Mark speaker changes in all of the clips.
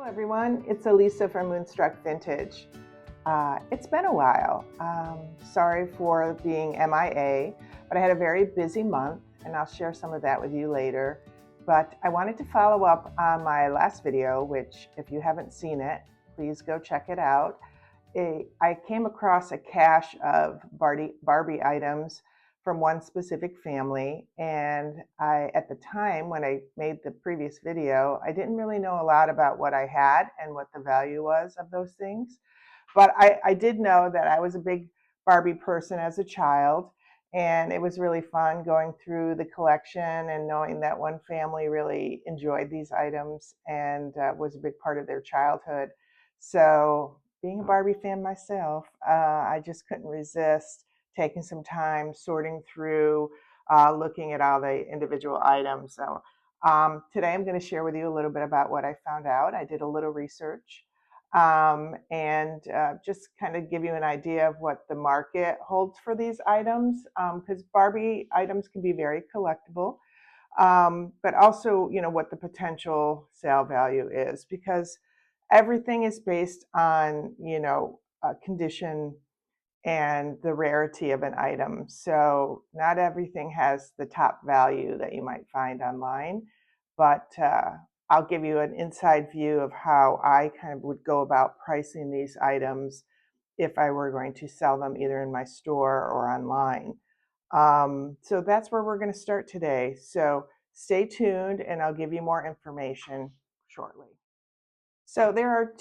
Speaker 1: Everyone, it's Elisa from Moonstruck Vintage. It's been a while. Sorry for being MIA, but I had a very busy month and I'll share some of that with you later. But I wanted to follow up on my last video, which if you haven't seen it, please go check it out. I came across a cache of Barbie items from one specific family, and at the time when I made the previous video, I didn't really know a lot about what I had and what the value was of those things. But I did know that I was a big Barbie person as a child, and it was really fun going through the collection and knowing that one family really enjoyed these items and was a big part of their childhood. So being a Barbie fan myself, I just couldn't resist taking some time sorting through, looking at all the individual items. So today I'm going to share with you a little bit about what I found out. I did a little research and just kind of give you an idea of what the market holds for these items, because Barbie items can be very collectible, but also, you know, what the potential sale value is, because everything is based on, you know, condition and the rarity of an item. So not everything has the top value that you might find online, but I'll give you an inside view of how I kind of would go about pricing these items if I were going to sell them either in my store or online. So that's where we're going to start today. So stay tuned and I'll give you more information shortly. So there are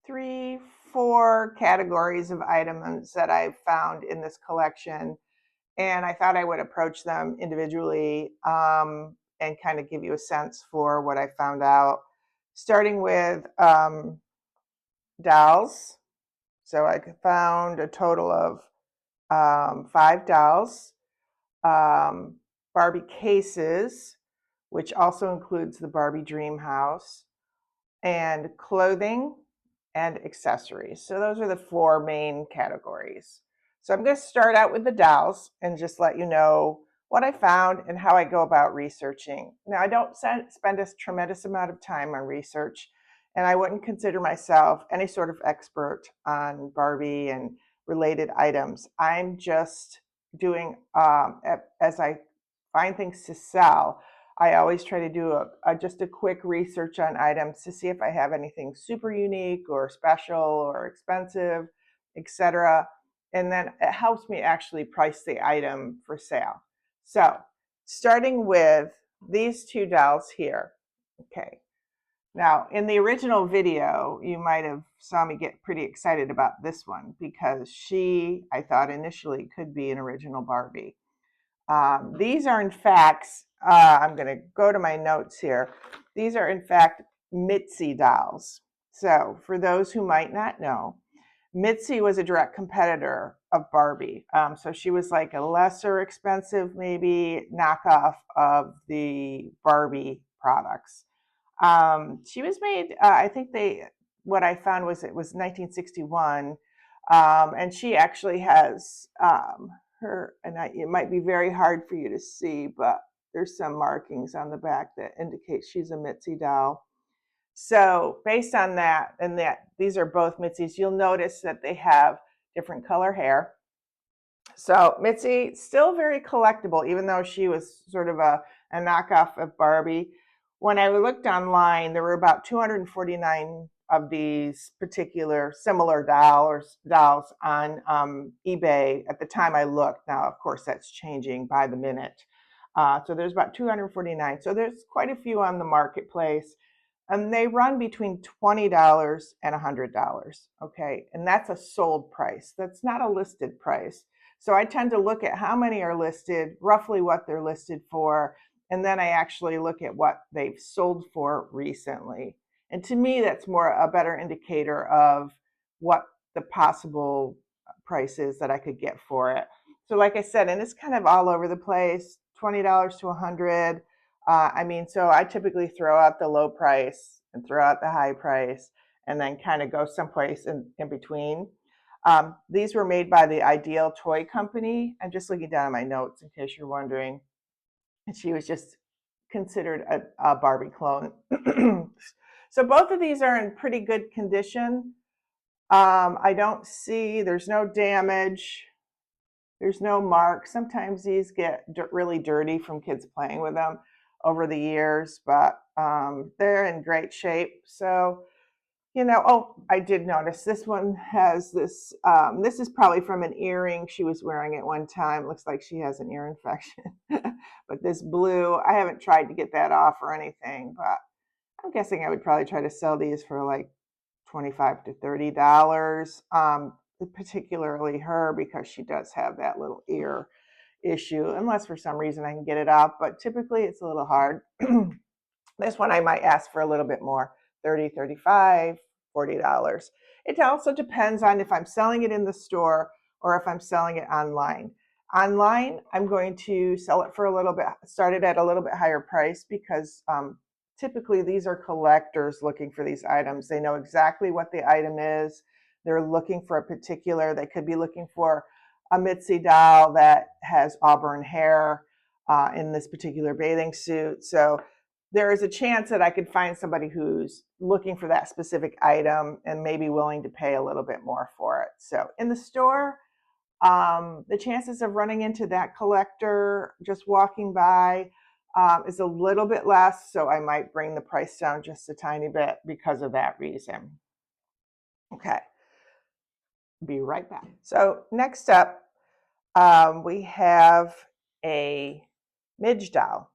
Speaker 1: three, four categories of items that I've found in this collection, and I thought I would approach them individually and kind of give you a sense for what I found out, starting with dolls. So I found a total of 5 dolls, Barbie cases, which also includes the Barbie Dream House, and clothing and accessories. So those are the 4 main categories. So I'm going to start out with the dolls and just let you know what I found and how I go about researching. Now, I don't spend a tremendous amount of time on research, and I wouldn't consider myself any sort of expert on Barbie and related items. I'm just doing, as I find things to sell, I always try to do just a quick research on items to see if I have anything super unique or special or expensive, etc. And then it helps me actually price the item for sale. So starting with these 2 dolls here. Okay. Now, in the original video, you might have saw me get pretty excited about this one because she, I thought initially, could be an original Barbie. These are in fact, I'm going to go to my notes here. These are in fact Mitzi dolls. So for those who might not know, Mitzi was a direct competitor of Barbie. So she was like a lesser expensive, maybe knockoff of the Barbie products. She was made, I think what I found was it was 1961. And she actually has, it might be very hard for you to see, but there's some markings on the back that indicate she's a Mitzi doll. So based on that, and that these are both Mitzi's, you'll notice that they have different color hair. So Mitzi, still very collectible, even though she was sort of a knockoff of Barbie. When I looked online, there were about 249 of these particular similar dolls on eBay at the time I looked. Now, of course, that's changing by the minute. So there's about 249. So there's quite a few on the marketplace. And they run between $20 and $100, okay? And that's a sold price. That's not a listed price. So I tend to look at how many are listed, roughly what they're listed for, and then I actually look at what they've sold for recently. And to me, that's a better indicator of what the possible price is that I could get for it. So like I said, and it's kind of all over the place, $20 to $100. I mean, so I typically throw out the low price and throw out the high price and then kind of go someplace in between. These were made by the Ideal Toy Company. I'm just looking down at my notes in case you're wondering. And she was just considered a Barbie clone. So both of these are in pretty good condition. I don't see, there's no damage. There's no marks. Sometimes these get really dirty from kids playing with them over the years, but they're in great shape. So, you know, oh, I did notice this one has this, this is probably from an earring she was wearing at one time. Looks like she has an ear infection. But this blue, I haven't tried to get that off or anything, but I'm guessing I would probably try to sell these for like $25 to $30. Particularly her, because she does have that little ear issue, unless for some reason I can get it off, but typically it's a little hard. This one I might ask for a little bit more, $30, $35, $40. It also depends on if I'm selling it in the store or if I'm selling it online. Online, I'm going to sell it for a little bit, start it at a little bit higher price, because typically these are collectors looking for these items. They know exactly what the item is. They're looking for a particular, they could be looking for a Mitzi doll that has auburn hair in this particular bathing suit. So there is a chance that I could find somebody who's looking for that specific item and maybe willing to pay a little bit more for it. So in the store, the chances of running into that collector just walking by is a little bit less. So I might bring the price down just a tiny bit because of that reason. Okay, be right back. So next up, we have a Midge doll.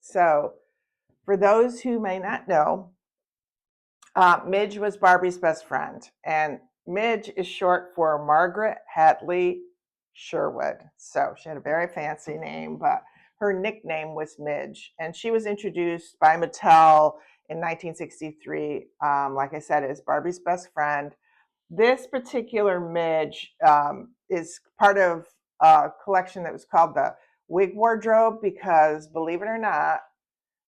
Speaker 1: So for those who may not know, Midge was Barbie's best friend, and Midge is short for Margaret Hatley Sherwood. So she had a very fancy name, but her nickname was Midge, and she was introduced by Mattel in 1963, like I said, as Barbie's best friend. This particular Midge is part of a collection that was called the Wig Wardrobe, because believe it or not,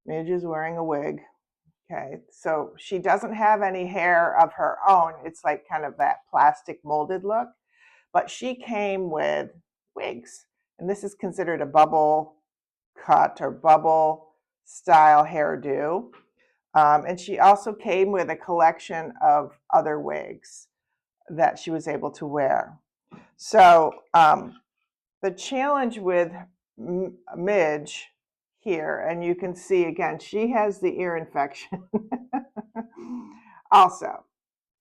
Speaker 1: Midge is wearing a wig. Okay, so she doesn't have any hair of her own. It's like kind of that plastic molded look, but she came with wigs. And this is considered a bubble cut or bubble style hairdo. And she also came with a collection of other wigs that she was able to wear. So the challenge with Midge here, and you can see again, she has the ear infection also,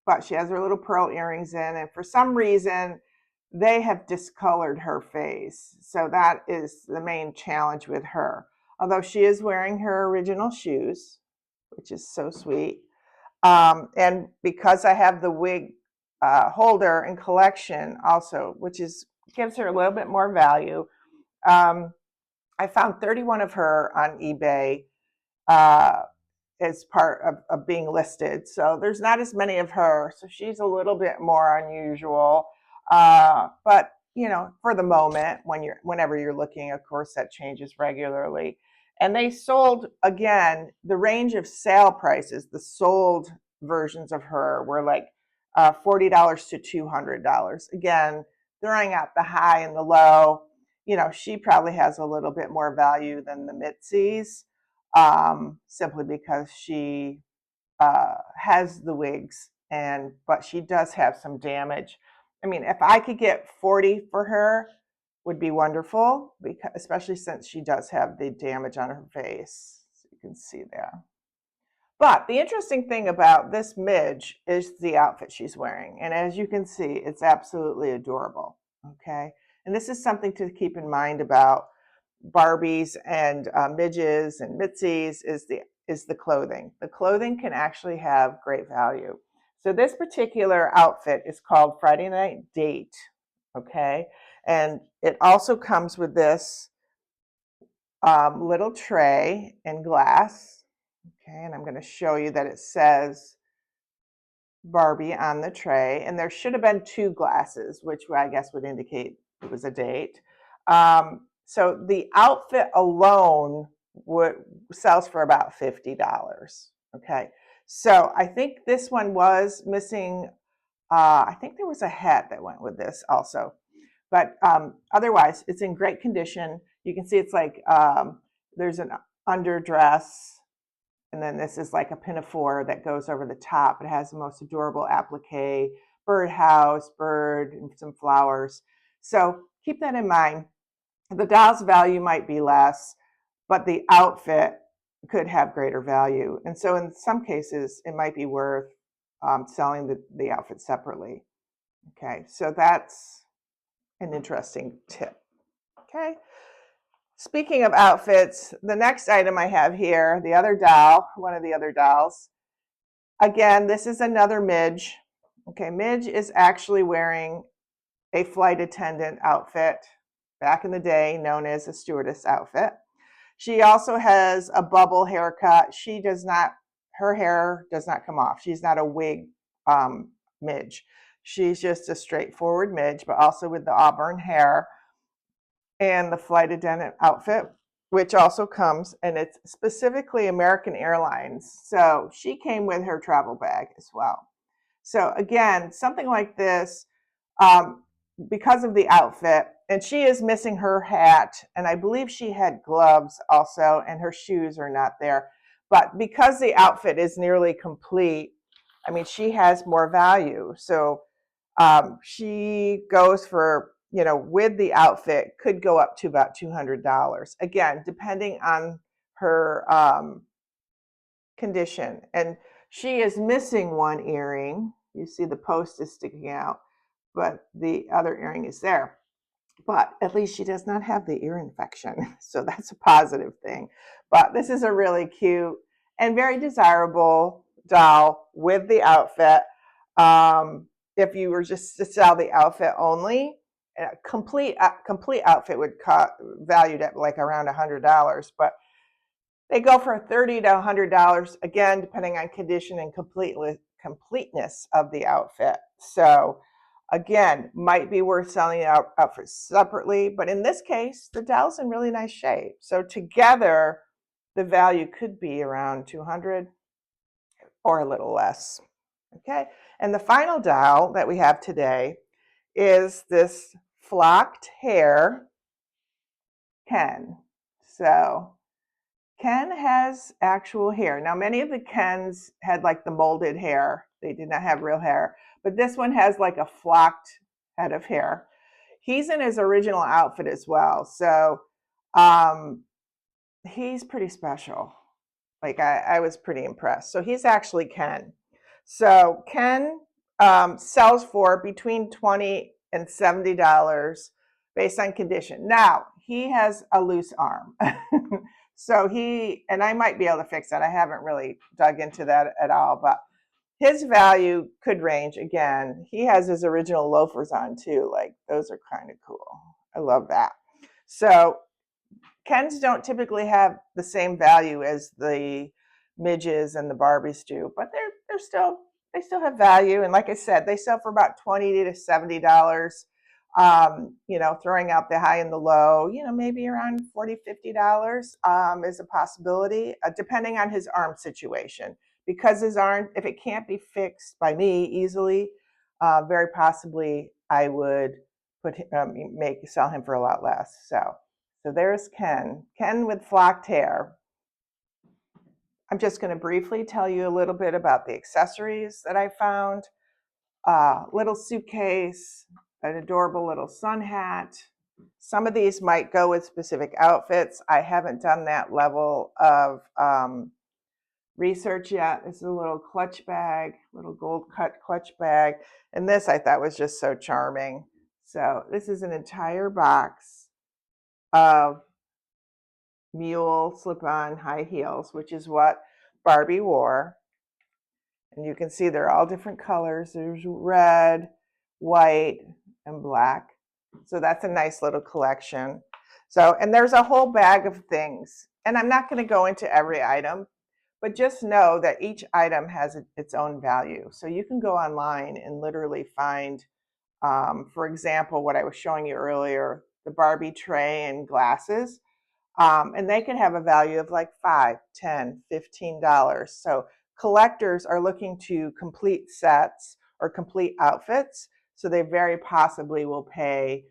Speaker 1: but she has her little pearl earrings in, and for some reason they have discolored her face. So that is the main challenge with her. Although she is wearing her original shoes, which is so sweet. And because I have the wig holder and collection also, which gives her a little bit more value. I found 31 of her on eBay as part of being listed. So there's not as many of her. So she's a little bit more unusual. But you know, for the moment, whenever you're looking, of course, that changes regularly. And they sold, again, the range of sale prices, the sold versions of her were like $40 to $200. Again, throwing out the high and the low. You know, she probably has a little bit more value than the Mitzi's, simply because she has the wigs, but she does have some damage. I mean, if I could get 40 for her, would be wonderful, because especially since she does have the damage on her face. So you can see there. But the interesting thing about this Midge is the outfit she's wearing. And as you can see, it's absolutely adorable. Okay. And this is something to keep in mind about Barbies and Midges and Mitzi's is the clothing. The clothing can actually have great value. So this particular outfit is called Friday Night Date. Okay. And it also comes with this little tray in glass. Okay, and I'm going to show you that it says Barbie on the tray, and there should have been 2 glasses, which I guess would indicate it was a date. So the outfit alone sells for about $50. Okay, so I think this one was missing. I think there was a hat that went with this also, but otherwise it's in great condition. You can see it's like there's an underdress And then this is like a pinafore that goes over the top. It has the most adorable applique, birdhouse, bird, and some flowers. So keep that in mind. The doll's value might be less, but the outfit could have greater value. And so in some cases, it might be worth selling the outfit separately. Okay, so that's an interesting tip. Okay. Speaking of outfits, the next item I have here, the other doll, one of the other dolls. Again, this is another Midge. Okay, Midge is actually wearing a flight attendant outfit, back in the day known as a stewardess outfit. She also has a bubble haircut. Her hair does not come off. She's not a wig Midge. She's just a straightforward Midge, but also with the auburn hair and the flight attendant outfit, which also comes, and it's specifically American Airlines. So she came with her travel bag as well. So again, something like this, because of the outfit, and she is missing her hat, and I believe she had gloves also, and her shoes are not there. But because the outfit is nearly complete, I mean, she has more value. So she goes for, with the outfit, could go up to about $200. Again, depending on her condition. And she is missing one earring. You see the post is sticking out, but the other earring is there. But at least she does not have the ear infection. So that's a positive thing. But this is a really cute and very desirable doll with the outfit. If you were just to sell the outfit only, a complete outfit would cost valued at like around $100. But they go for $30 to $100, again, depending on condition and completeness of the outfit. So again, might be worth selling outfit separately, but in this case, the doll's in really nice shape. So together, the value could be around $200 or a little less. Okay, and the final doll that we have today is this flocked hair Ken. So Ken has actual hair. Now, many of the Kens had like the molded hair. They did not have real hair, but this one has like a flocked head of hair. He's in his original outfit as well. So he's pretty special. Like I was pretty impressed. So he's actually Ken. So Ken sells for between $20 and $70 based on condition. Now, he has a loose arm. So and I might be able to fix that. I haven't really dug into that at all, but his value could range. Again, he has his original loafers on too. Like those are kind of cool. I love that. So Kens don't typically have the same value as the Midges and the Barbies do, but they still have value. And like I said, they sell for about $20 to $70. Throwing out the high and the low, maybe around $40, $50 is a possibility, depending on his arm situation. Because his arm, if it can't be fixed by me easily, very possibly I would sell him for a lot less. So there's Ken with flocked hair. I'm just going to briefly tell you a little bit about the accessories that I found. Little suitcase, an adorable little sun hat. Some of these might go with specific outfits. I haven't done that level of research yet. This is a little clutch bag, little gold cut clutch bag. And this I thought was just so charming. So this is an entire box of mule slip-on high heels, which is what Barbie wore. And you can see they're all different colors. There's red, white, and black. So that's a nice little collection. So, and there's a whole bag of things. And I'm not going to go into every item, but just know that each item has its own value. So you can go online and literally find, for example, what I was showing you earlier, the Barbie tray and glasses. And they can have a value of like $5, $10, $15. So collectors are looking to complete sets or complete outfits. So they very possibly will pay,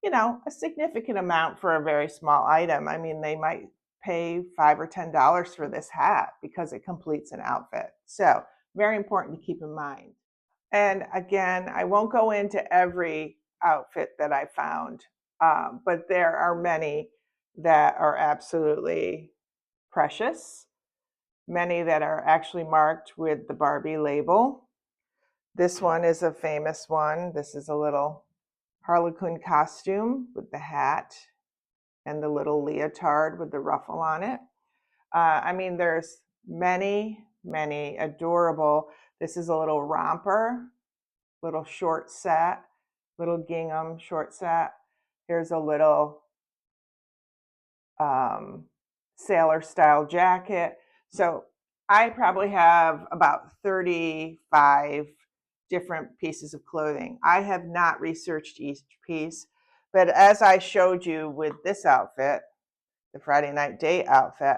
Speaker 1: a significant amount for a very small item. I mean, they might pay $5 or $10 for this hat because it completes an outfit. So very important to keep in mind. And again, I won't go into every outfit that I found, but there are many that are absolutely precious, many that are actually marked with the Barbie label. This one is a famous one. This is a little Harlequin costume with the hat and the little leotard with the ruffle on it. I mean, there's many, many adorable. This is a little romper, little short set, little gingham short set. Here's a little sailor style jacket. So I probably have about 35 different pieces of clothing. I have not researched each piece, but as I showed you with this outfit, the Friday night date outfit,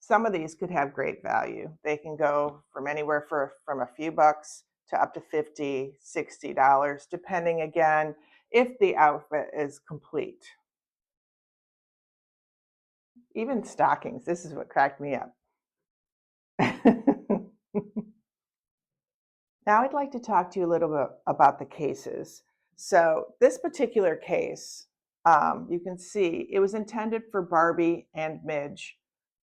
Speaker 1: some of these could have great value. They can go from anywhere from a few bucks to up to $50, $60, depending again, if the outfit is complete. Even stockings, this is what cracked me up. Now I'd like to talk to you a little bit about the cases. So this particular case, you can see it was intended for Barbie and Midge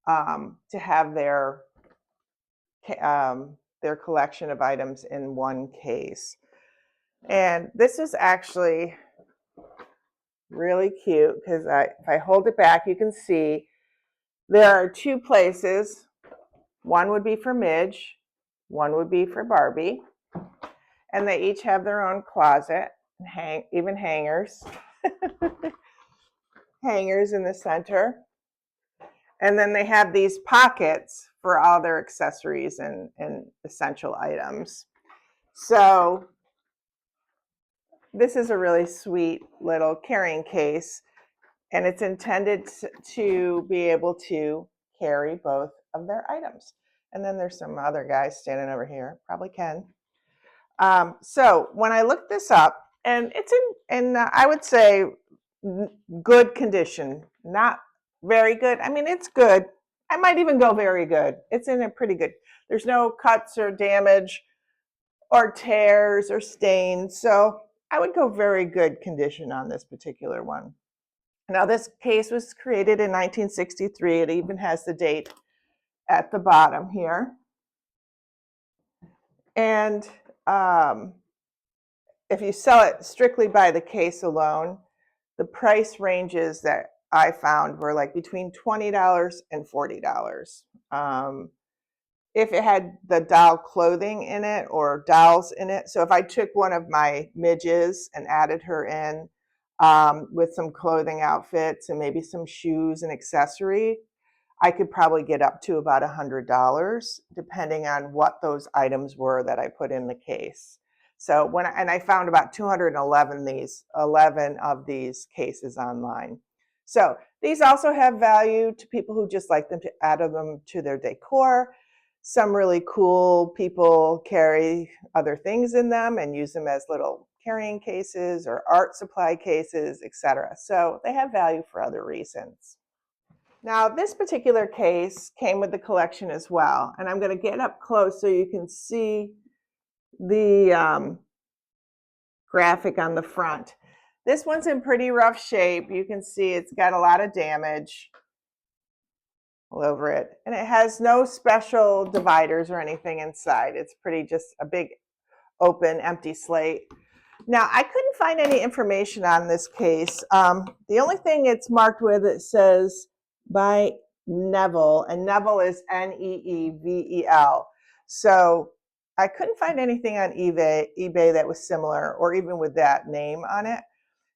Speaker 1: to have their collection of items in one case. And this is actually really cute because if I hold it back, you can see there are two places. One would be for Midge, one would be for Barbie. And they each have their own closet, even hangers. Hangers in the center. And then they have these pockets for all their accessories and essential items. So this is a really sweet little carrying case, and it's intended to be able to carry both of their items. And then there's some other guys standing over here, probably Ken. So when I looked this up, and it's in I would say good condition, not very good. I mean, it's good. I might even go very good. It's in a pretty good. There's no cuts or damage or tears or stains. So I would go very good condition on this particular one. Now, this case was created in 1963. It even has the date at the bottom here. And if you sell it strictly by the case alone, the price ranges that I found were like between $20 and $40. If it had the doll clothing in it or dolls in it, so if I took one of my midges and added her in with some clothing outfits and maybe some shoes and accessory, I could probably get up to about $100 depending on what those items were that I put in the case. So I found about 211 of these cases online. So these also have value to people who just like them to add them to their decor. Some really cool people carry other things in them and use them as little carrying cases or art supply cases, etc. So they have value for other reasons. Now, this particular case came with the collection as well, and I'm going to get up close so you can see the graphic on the front. This one's in pretty rough shape. You can see it's got a lot of damage all over it, and it has no special dividers or anything inside. It's pretty just a big open empty slate. Now, I couldn't find any information on this case. The only thing it's marked with, it says by Neville, and Neville is Neevel. So I couldn't find anything on eBay that was similar or even with that name on it.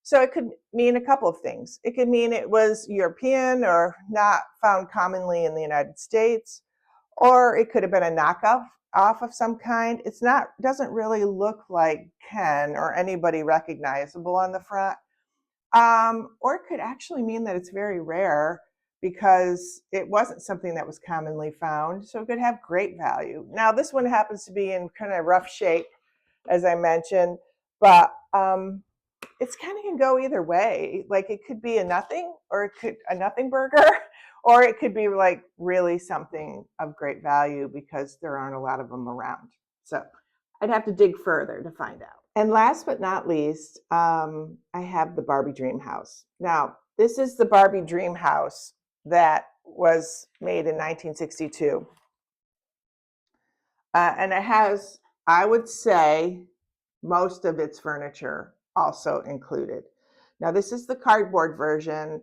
Speaker 1: So it could mean a couple of things. It could mean it was European or not found commonly in the United States, or it could have been a knockoff of some kind. Doesn't really look like Ken or anybody recognizable on the front. Or it could actually mean that it's very rare because it wasn't something that was commonly found. So it could have great value. Now, this one happens to be in kind of rough shape, as I mentioned, but it's kind of can go either way. Like it could be a nothing, or it could a nothing burger, Or it could be like really something of great value because there aren't a lot of them around. So I'd have to dig further to find out. And last but not least, I have the Barbie Dream House. Now, this is the Barbie Dream House that was made in 1962. And it has, I would say, most of its furniture also included. Now, this is the cardboard version.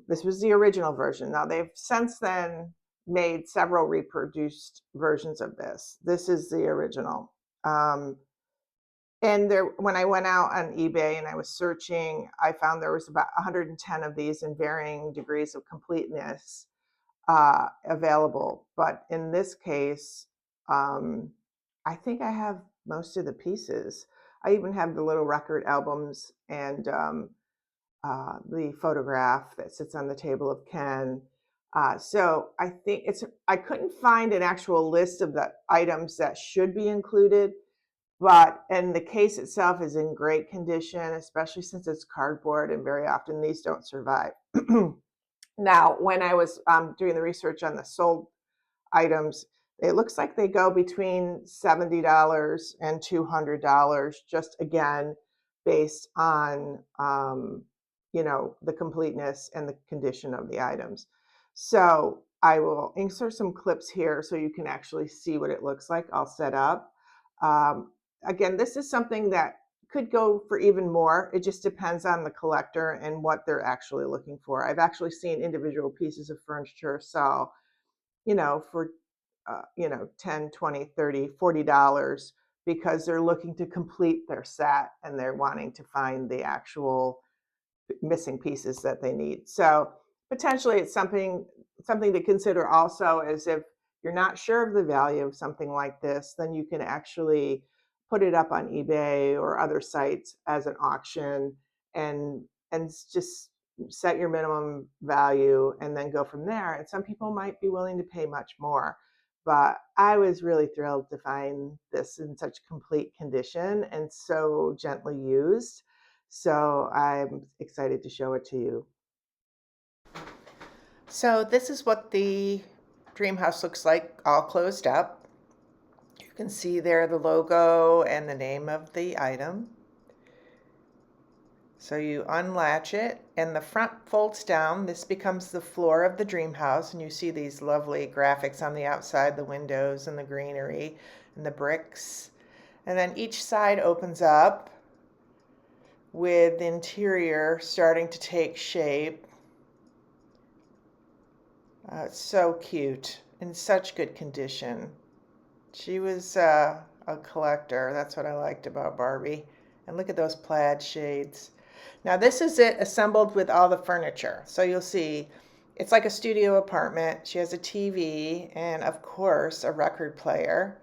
Speaker 1: This was the original version. Now, they've since then made several reproduced versions of this. This is the original. And there, when I went out on eBay and I was searching, I found there was about 110 of these in varying degrees of completeness available. But in this case, I think I have most of the pieces. I even have the little record albums and the photograph that sits on the table of Ken. So I think I couldn't find an actual list of the items that should be included, and the case itself is in great condition, especially since it's cardboard, and very often these don't survive. Now, when I was doing the research on the sold items, it looks like they go between $70 and $200, just again, based on, the completeness and the condition of the items. So I will insert some clips here so you can actually see what it looks like all set up. Again, this is something that could go for even more. It just depends on the collector and what they're actually looking for. I've actually seen individual pieces of furniture sell, for 10, 20, 30, $40 because they're looking to complete their set and they're wanting to find the actual missing pieces that they need. So potentially it's something to consider also, is if you're not sure of the value of something like this, then you can actually put it up on eBay or other sites as an auction and just set your minimum value and then go from there. And some people might be willing to pay much more. But I was really thrilled to find this in such complete condition and so gently used. So I'm excited to show it to you. So this is what the dream house looks like, all closed up. You can see there the logo and the name of the item. So you unlatch it and the front folds down. This becomes the floor of the dream house, and you see these lovely graphics on the outside, the windows and the greenery and the bricks. And then each side opens up with the interior starting to take shape. It's so cute, in such good condition. She was a collector. That's what I liked about Barbie. And look at those plaid shades. Now this is it assembled with all the furniture. So you'll see it's like a studio apartment. She has a TV and of course a record player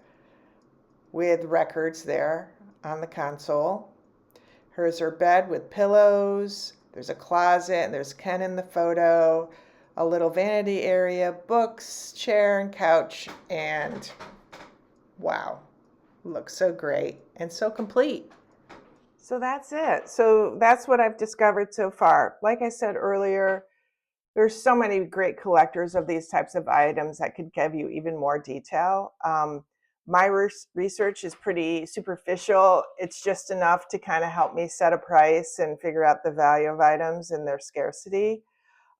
Speaker 1: with records there on the console. Here's her bed with pillows. There's a closet and there's Ken in the photo. A little vanity area, books, chair and couch, and wow, looks so great and so complete. So that's it. So that's what I've discovered so far. Like I said earlier, there's so many great collectors of these types of items that could give you even more detail. My research is pretty superficial. It's just enough to kind of help me set a price and figure out the value of items and their scarcity.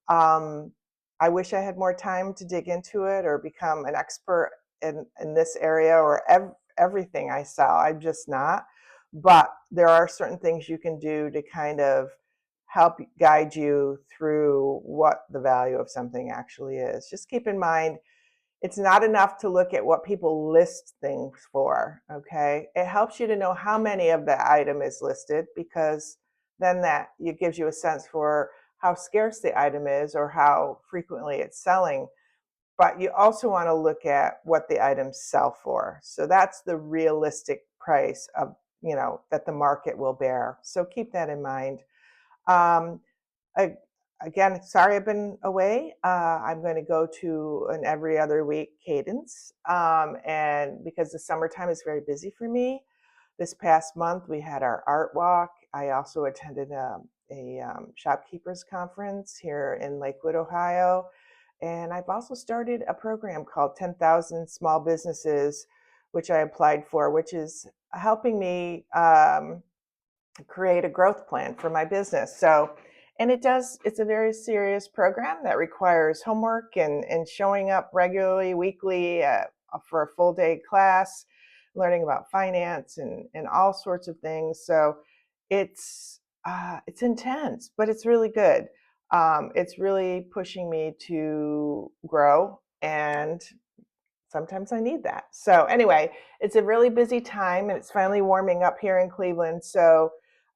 Speaker 1: I wish I had more time to dig into it or become an expert in this area or everything I sell. I'm just not. But there are certain things you can do to kind of help guide you through what the value of something actually is. Just keep in mind, it's not enough to look at what people list things for, okay? It helps you to know how many of the item is listed, because then it gives you a sense for how scarce the item is or how frequently it's selling. But you also want to look at what the items sell for. So that's the realistic price of, that the market will bear. So keep that in mind. Again, sorry I've been away. I'm going to go to an every other week cadence. And because the summertime is very busy for me. This past month, we had our art walk. I also attended shopkeepers conference here in Lakewood, Ohio. And I've also started a program called 10,000 Small Businesses, which I applied for, which is helping me create a growth plan for my business. So, and it's a very serious program that requires homework and showing up regularly, weekly for a full day class, learning about finance and all sorts of things. So it's intense, but it's really good. It's really pushing me to grow, and sometimes I need that. So anyway, it's a really busy time and it's finally warming up here in Cleveland. So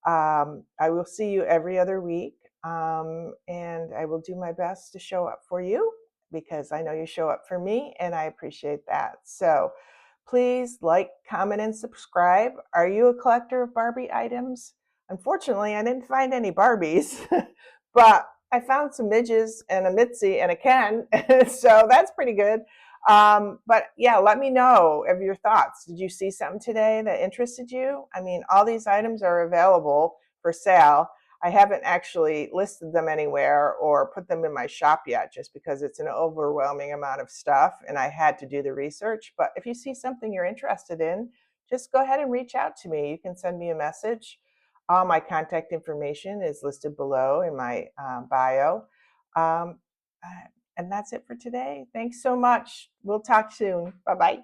Speaker 1: I will see you every other week. And I will do my best to show up for you because I know you show up for me and I appreciate that. So please like, comment, and subscribe. Are you a collector of Barbie items? Unfortunately, I didn't find any Barbies, but I found some Midges and a Mitzi and a Ken. So that's pretty good. But yeah, let me know of your thoughts. Did you see something today that interested you? I mean, all these items are available for sale. I haven't actually listed them anywhere or put them in my shop yet just because it's an overwhelming amount of stuff and I had to do the research. But if you see something you're interested in, just go ahead and reach out to me. You can send me a message. All my contact information is listed below in my bio. Um, and that's it for today. Thanks so much. We'll talk soon. Bye-bye.